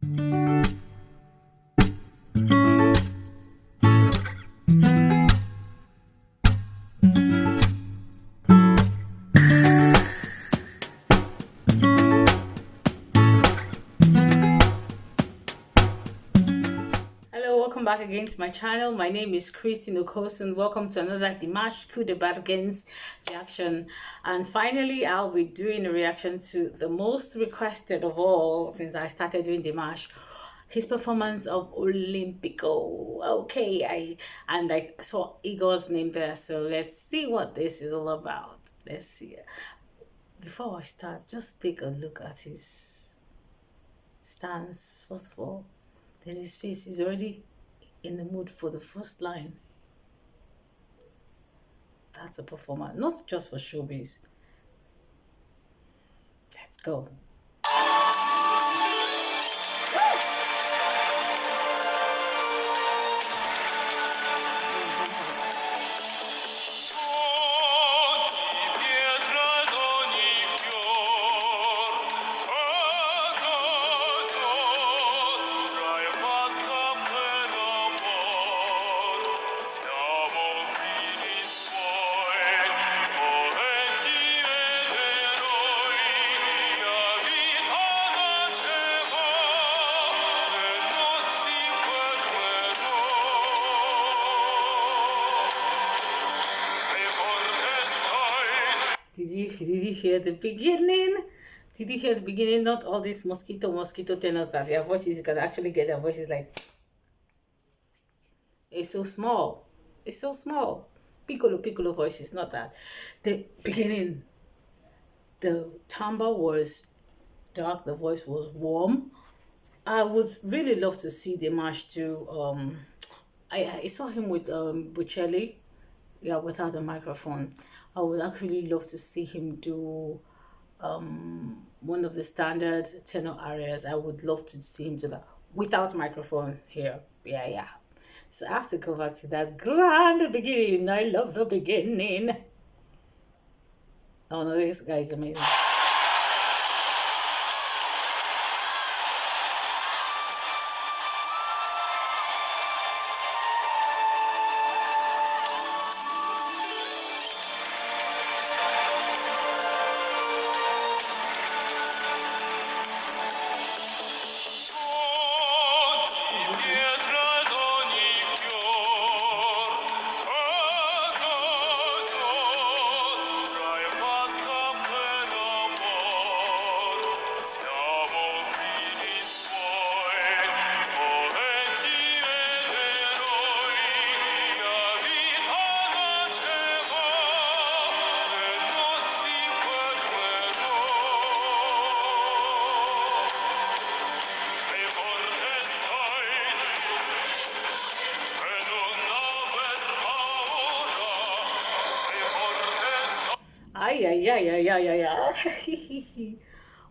Hello, welcome back again to my channel. My name is Christine Okosun. Welcome to another Dimash Kudaibergen reaction. And finally, I'll be doing a reaction to the most requested of all since I started doing Dimash, his performance of Olympico. Okay, I saw Igor's name there, so let's see what this is all about. Let's see. Before I start, just take a look at his stance first of all. Then his face is already in the mood for the first line. That's a performer, not just for showbiz. Let's go. Did you hear the beginning? Did you hear the beginning? Not all these mosquito tenors that their voices, you can actually get their voices like, it's so small. It's so small. Piccolo voices, not that. The beginning, the timbre was dark, the voice was warm. I would really love to see Dimash do I saw him with Bocelli, yeah, without a microphone. I would actually love to see him do one of the standard tenor arias. I would love to see him do that without microphone here. Yeah. So I have to go back to that grand beginning. I love the beginning. Oh no, this guy is amazing. Yeah.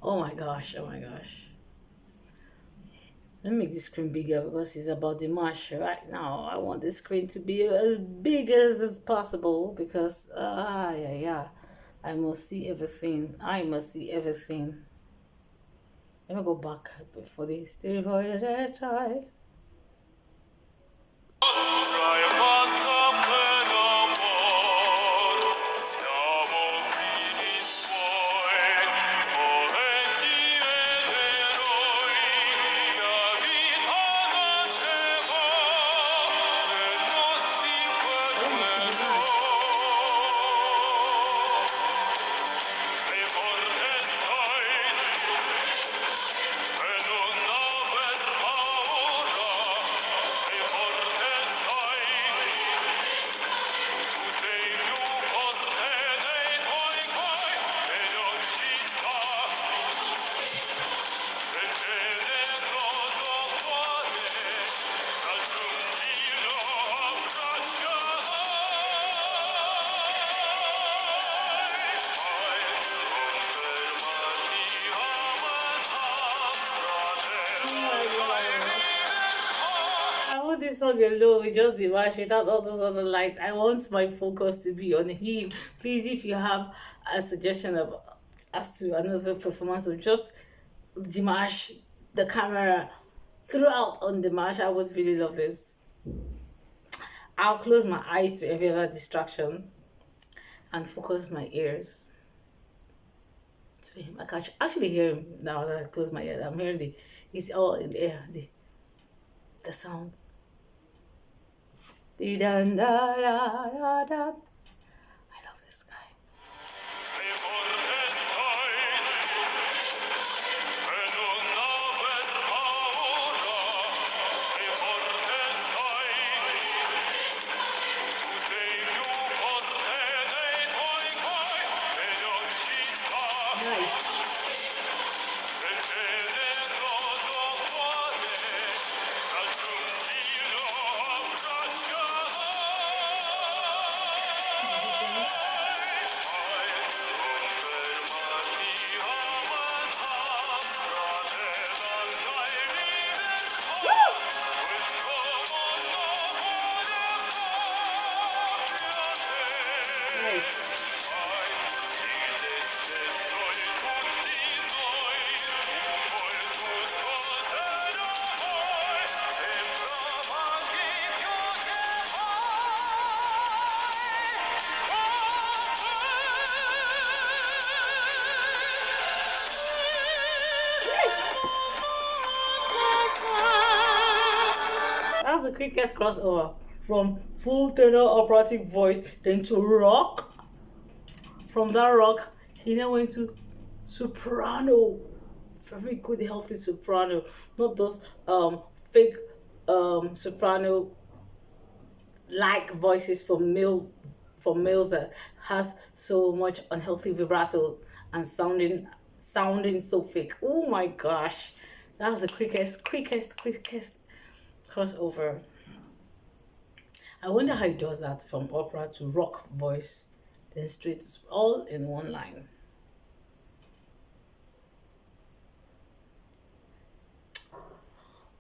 Oh my gosh. Let me make this screen bigger because it's about Dimash right now. I want the screen to be as big as possible because yeah. I must see everything. Let me go back before this. This song alone with just Dimash without all those other lights. I want my focus to be on him. Please, if you have a suggestion of as to another performance of just Dimash, the camera throughout on Dimash. I would really love this. I'll close my eyes to every other distraction and focus my ears to him. I can actually hear him now that I close my ears. I'm hearing it's all in the air, the sound. I love this guy. Nice. Nice. That's the quickest crossover from full tenor operatic voice then to rock. From that rock, he then went to soprano. Very good, healthy soprano. Not those fake soprano like voices for males that has so much unhealthy vibrato and sounding so fake. Oh my gosh. That was the quickest crossover. I wonder how he does that from opera to rock voice, then straight to all in one line.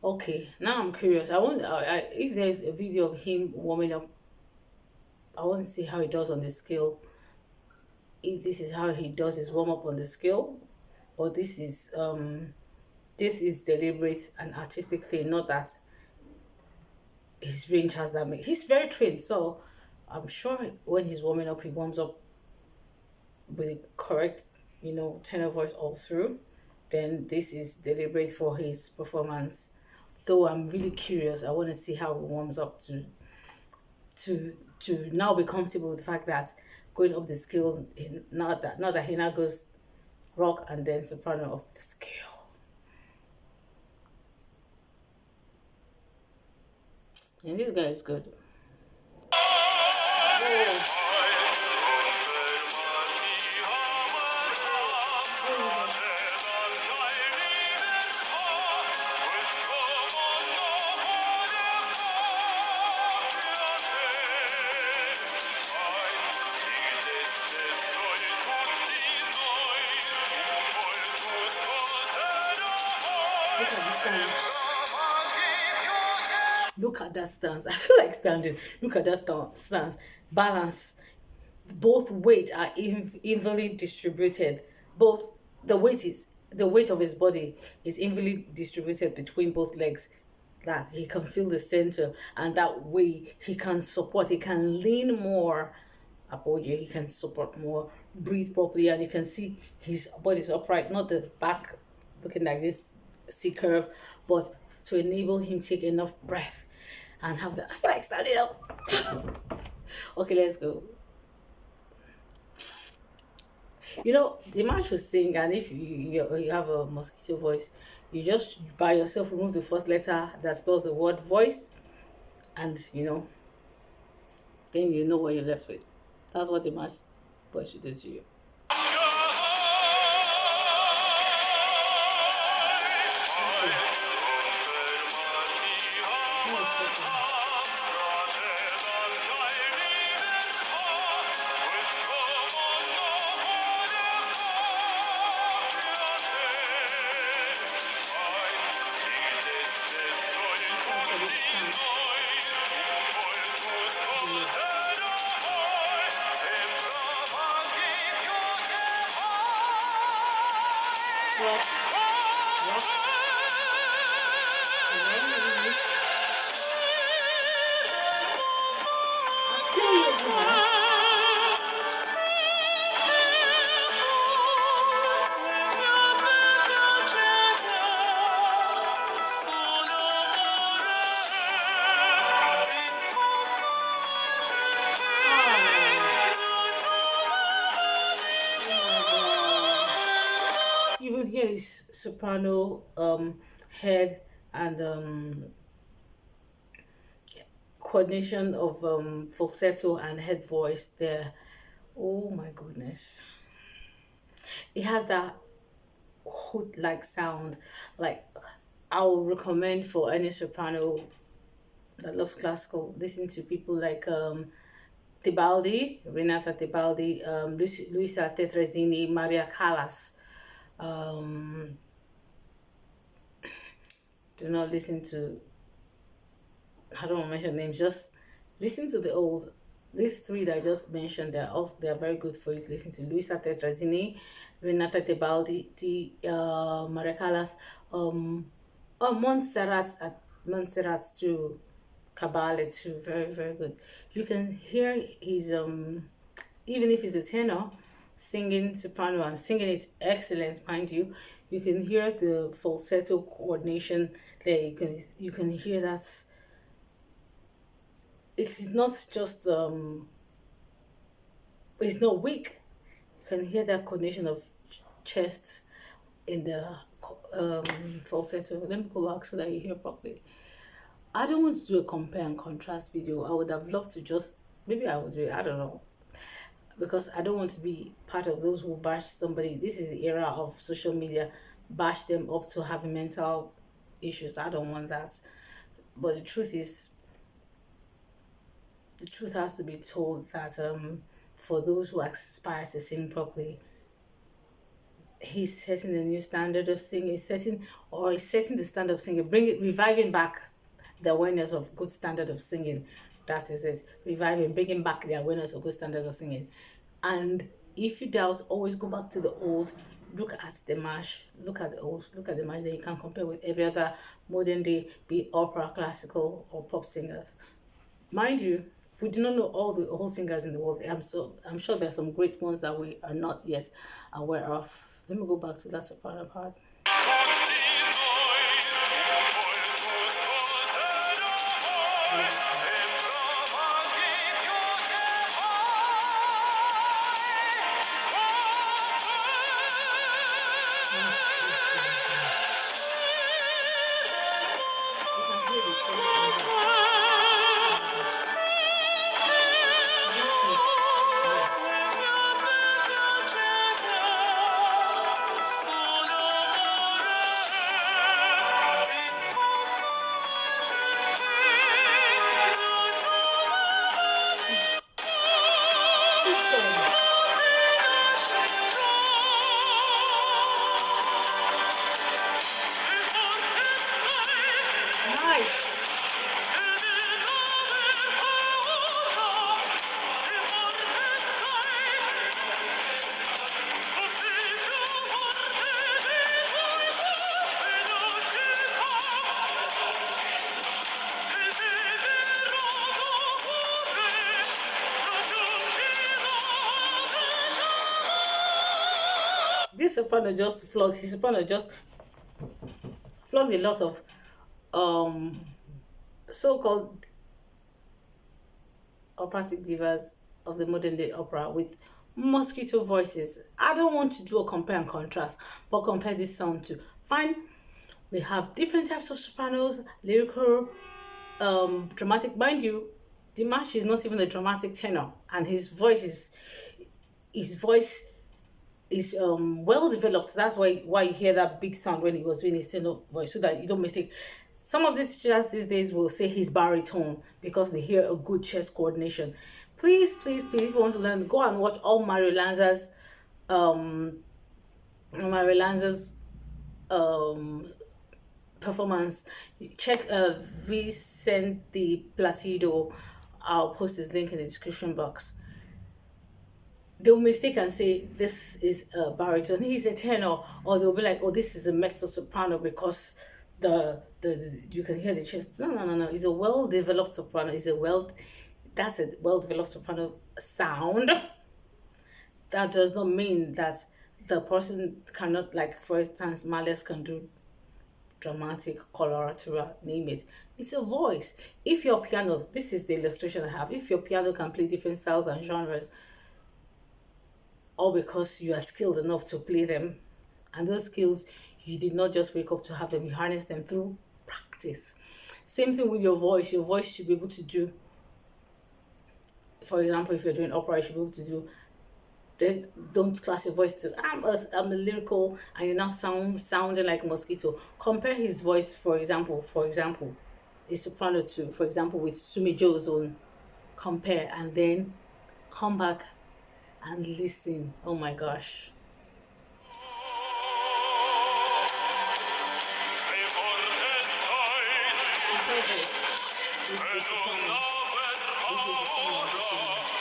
Okay, now I'm curious. If there's a video of him warming up. I want to see how he does on the scale. If this is how he does his warm up on the scale, or this is deliberate and artistic thing. Not that his range has that. He's very trained, so I'm sure when he's warming up, he warms up with the correct, tenor voice all through. Then this is deliberate for his performance. Though I'm really curious, I want to see how he warms up to now be comfortable with the fact that going up the scale, not that he now goes rock and then soprano up the scale. And this guy is good. Whoa. Look at this stance. Look at that stance. I feel like standing. Look at that stance. Balance. Both weight are evenly distributed. Both the weight of his body is evenly distributed between both legs. That he can feel the center, and that way he can support. He can lean more. He can support more. Breathe properly, and you can see his body is upright, not the back looking like this C curve, but to enable him take enough breath and have that. I feel like standing up. Okay, let's go. Dimash was saying, and if you have a mosquito voice, you just by yourself remove the first letter that spells the word voice, and then you know what you're left with. That's what Dimash voice should do to you. his soprano head and coordination of falsetto and head voice there. Oh my goodness. It has that hood like sound. Like, I would recommend for any soprano that loves classical, listen to people like Tibaldi, Renata Tibaldi, Luisa Tetrazzini, Maria Callas. Um, do not listen to, I don't want to mention names, just listen to the old. These three that I just mentioned, they're very good for you to listen to. Luisa Tetrazzini, Renata Tebaldi, Maria Callas, Montserrat too, Cabale too, very very good. You can hear his even if he's a tenor, singing soprano and singing it excellent, mind you. You can hear the falsetto coordination there. You can hear that it's not just it's not weak. You can hear that coordination of chest in the um falsetto. Let me go back so that you hear properly. I don't want to do a compare and contrast video. I would have loved to just, maybe I would do it, I don't know, because I don't want to be part of those who bash somebody. This is the era of social media, bash them up to having mental issues. I don't want that. But the truth has to be told that for those who aspire to sing properly, he's setting a new standard of singing. He's setting the standard of singing, reviving back the awareness of good standard of singing. That is it. Reviving, bringing back the awareness of good standard of singing. And if you doubt, always go back to the old. Look at Dimash. Look at the old. Look at Dimash. Then you can compare with every other modern day, be it opera, classical, or pop singers. Mind you, we do not know all the whole singers in the world. I'm sure there's some great ones that we are not yet aware of. Let me go back to that soprano part. Nice. This soprano just flogged. His soprano just flogged a lot of um so-called operatic divas of the modern day opera with mosquito voices. I don't want to do a compare and contrast, but compare this sound to. Fine, we have different types of sopranos, lyrical, dramatic. Mind you, Dimash is not even a dramatic tenor, and his voice is well developed. That's why you hear that big sound when he was doing his tenor voice, so that you don't mistake. Some of these teachers these days will say he's baritone because they hear a good chest coordination. Please, please, please, if you want to learn, go and watch all um Mario Lanza's um performance. Check Vicente Placido. I'll post his link in the description box. They'll mistake and say this is a baritone, he's a tenor, or they'll be like, oh, this is a mezzo soprano because the you can hear the chest. No, no, no, no. It's a well developed soprano. That's a well developed soprano sound. That does not mean that the person cannot, like, for instance, Males can do dramatic, coloratura, name it. It's a voice. If your piano, this is the illustration I have, if your piano can play different styles and genres, all because you are skilled enough to play them, and those skills You did not just wake up to have them, you harness them through practice. Same thing with your voice. Your voice should be able to do, for example, if you're doing opera, you should be able to do, don't class your voice to I'm a lyrical, and you're not sounding like a mosquito. Compare his voice, for example, a soprano to, for example, with Sumi Jo's own. Compare, and then come back and listen. Oh my gosh. Compare this with the soprano, with his soprano, the singers.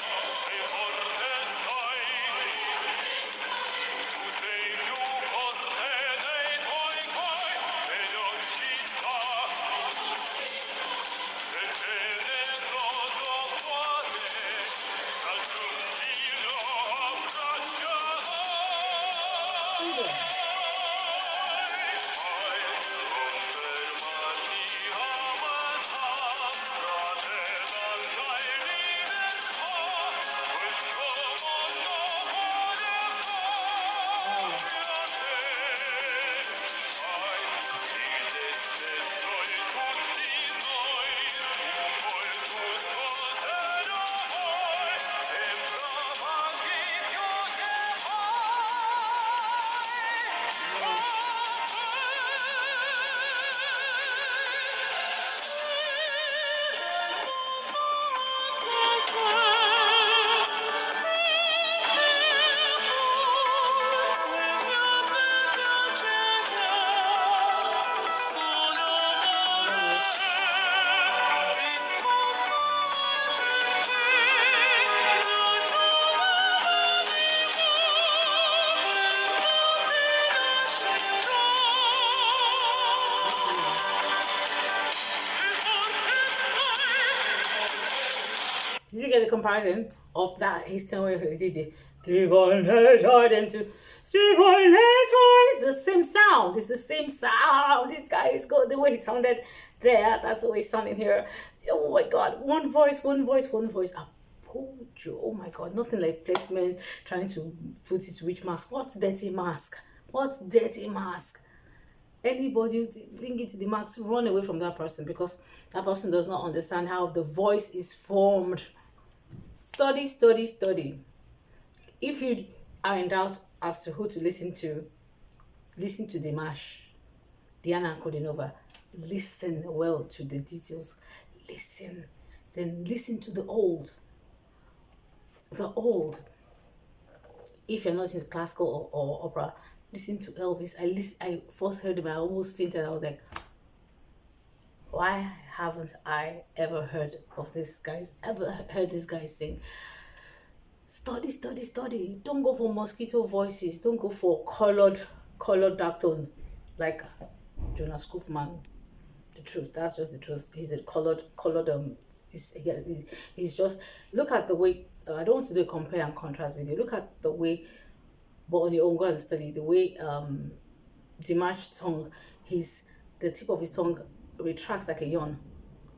Did you get the comparison of that? He's telling me he did the 3 1 hard and 2 3 1 hard. It's the same sound. It's the same sound. This guy is good. The way he sounded there, that's the way he's sounding here. Oh my God! One voice, one voice, one voice. Apojo. Oh my God! Nothing like placement. Trying to put it to which mask? What dirty mask? What dirty mask? Anybody bring it to the max, run away from that person, because that person does not understand how the voice is formed. Study, study, study. If you are in doubt as to who to listen to Dimash, Diana Kodinova. Listen well to the details. Listen. Then listen to the old. The old. If you're not into classical or opera, listen to Elvis. I first heard him, I almost fainted. I was like, why haven't I ever heard this guy sing? Study, study, study. Don't go for mosquito voices. Don't go for colored dark tone like Jonas Kufman. The truth, that's just the truth. He's a colored he's just, look at the way, I don't want to do a compare and contrast video. Look at the way, but the go and study the way Dimash's tongue, the tip of his tongue retracts like a yawn.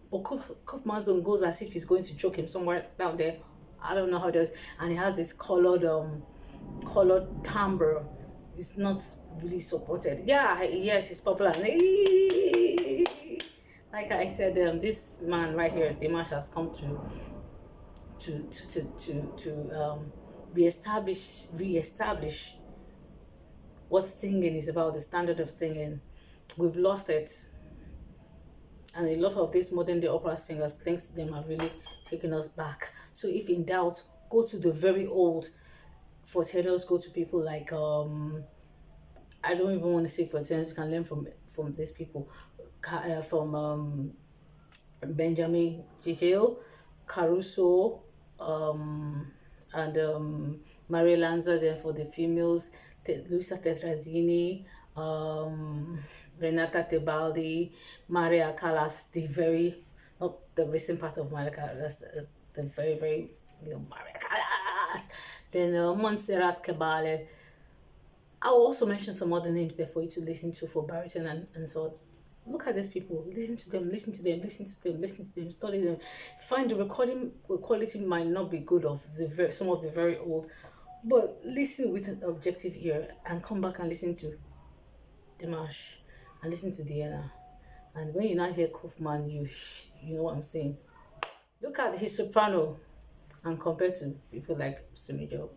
But Kufman's own goes as if he's going to choke him somewhere down there. I don't know how it does. And he has this colored timbre. It's not really supported. Yeah, yes, he's popular. Like I said, this man right here, Dimash, has come to reestablish what singing is about, the standard of singing. We've lost it. And a lot of these modern day opera singers, thanks to them, have really taken us back. So if in doubt, go to the very old. For tenors, go to people like I don't even want to say for tenors. You can learn from these people, from Benjamin Gigel, Caruso, and Maria Lanza. Then for the females, Luisa Tetrazzini, Renata Tebaldi, Maria Callas, not the recent part of Maria Callas, the very Maria Callas. Then Montserrat Cabale. I'll also mention some other names there for you to listen to for baritone and so. Look at these people. Listen to them, study them. Find the recording quality might not be good of some of the very old, but listen with an objective ear and come back and listen to Dimash and listen to Diana. And when you now hear Kufman, you know what I'm saying. Look at his soprano and compare to people like Sumijo.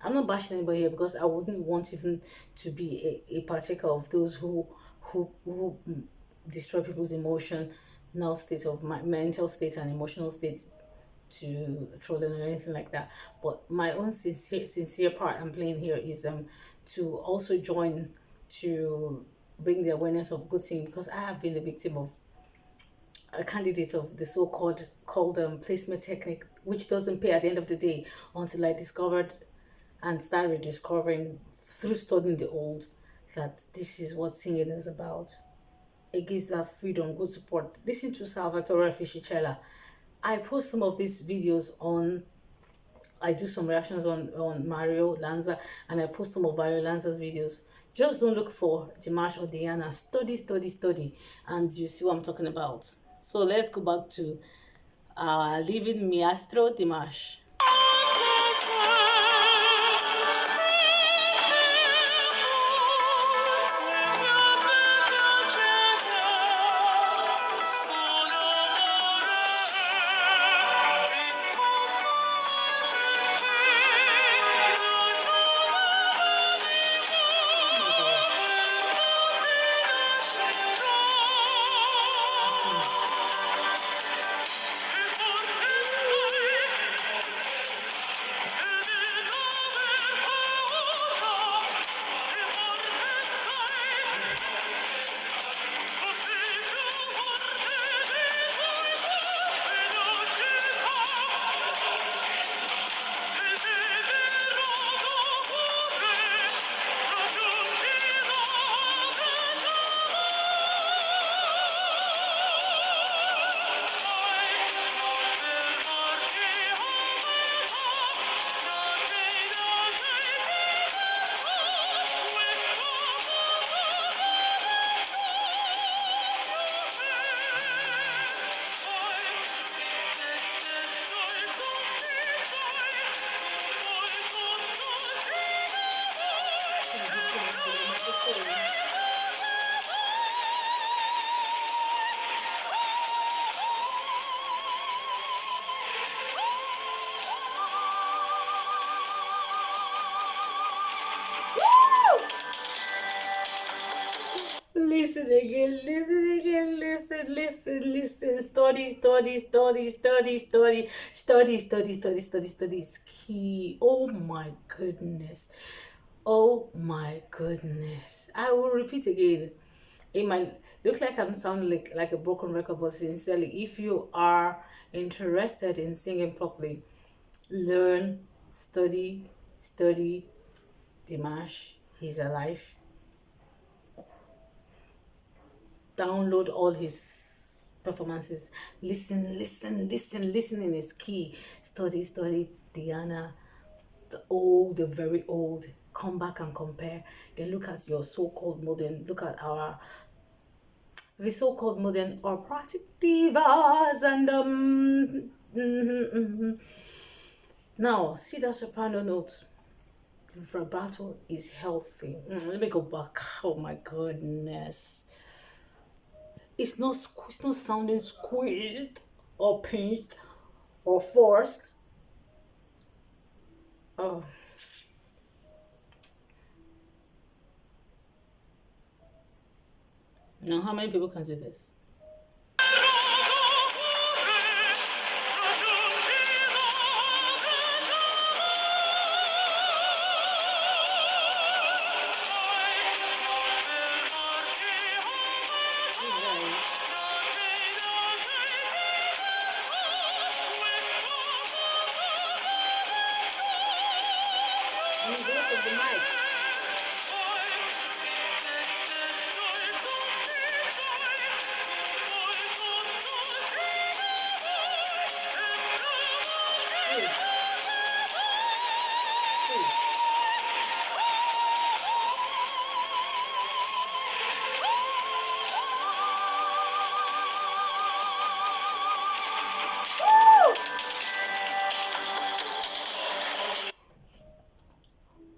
I'm not bashing anybody here because I wouldn't want even to be a partaker of those who destroy people's emotional state of my mental state and emotional state to trolling or anything like that. But my own sincere part I'm playing here is to also join to bring the awareness of good thing, because I have been the victim of a candidate of the so-called called placement technique, which doesn't pay at the end of the day, until I discovered and started rediscovering through studying the old that this is what singing is about. It gives that freedom, good support. Listen to Salvatore Fisicella. I post some of these videos on, I do some reactions on Mario Lanza, and I post some of Mario Lanza's videos. Just don't look for Dimash or Diana. Study, study, study, and you see what I'm talking about. So let's go back to Living Maestro Dimash. Listen again, listen again, listen. Study, study, study, study, study, study, study, study, study, study is key. Oh my goodness. Oh my goodness. I will repeat again. It might look like I'm sounding like a broken record, but sincerely, if you are interested in singing properly, learn, study, study Dimash. He's alive. Download all his performances. Listen, listen, listen. Listening is key. Study, study Diana, the old, the very old. Come back and compare. Then look at your so-called modern. Look at our the so-called modern operatic divas and now see that soprano note. Vibrato is healthy. Let me go back. Oh my goodness. It's not sounding squeezed or pinched or forced. Oh, now how many people can do this?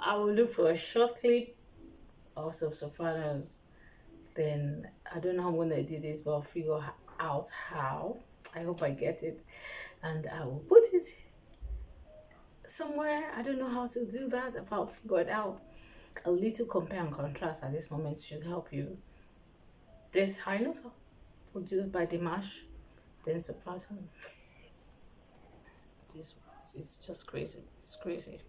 I will look for a short clip also sopranos, then I don't know how I'm gonna do this, but I'll figure out how. I hope I get it, and I will put it somewhere. I don't know how to do that, but I'll figure it out. A little compare and contrast at this moment should help you. This high note produced by Dimash, then soprano. This is just crazy. It's crazy.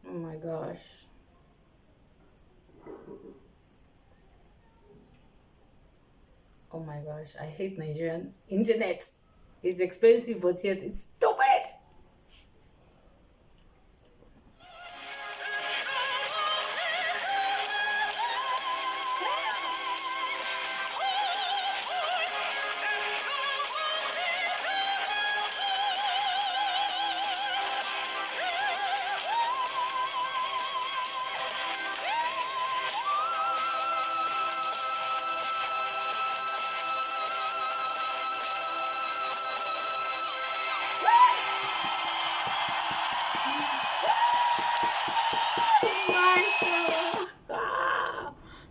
Oh my gosh. Oh my gosh. I hate Nigerian internet. It's expensive, but yet it's stupid.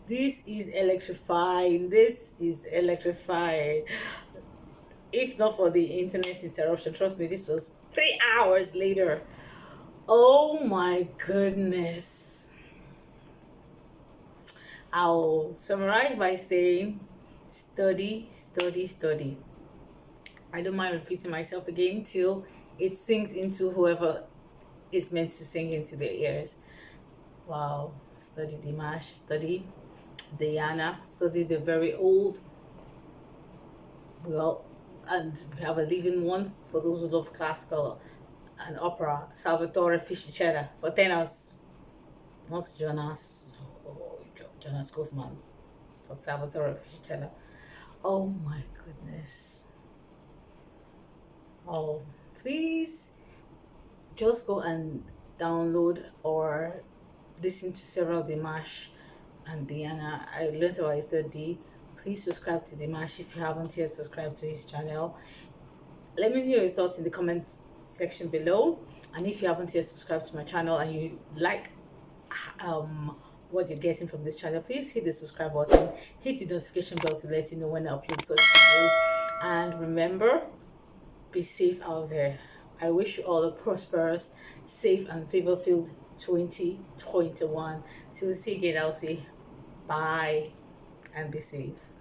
This is electrifying. This is electrifying. If not for the internet interruption, trust me, this was 3 hours later. Oh my goodness. I'll summarize by saying study, study, study. I don't mind repeating myself again till it sinks into whoever is meant to sink into their ears. Wow. Study Dimash, study Diana, study the very old. Well, and we have a living one for those who love classical and opera, Salvatore Fischer for tenors, not Jonas or Jonas Kaufman, but Salvatore Fischer. Oh my goodness. Oh, please just go and download or listen to several Dimash and Diana. I learned about 3D. Please subscribe to Dimash if you haven't yet subscribed to his channel. Let me know your thoughts in the comment section below. And if you haven't yet subscribed to my channel and you like what you're getting from this channel, please hit the subscribe button, hit the notification bell to let you know when I upload such videos. And remember, be safe out there. I wish you all a prosperous, safe and favor-filled 2021. Till we see again, I'll say bye and be safe.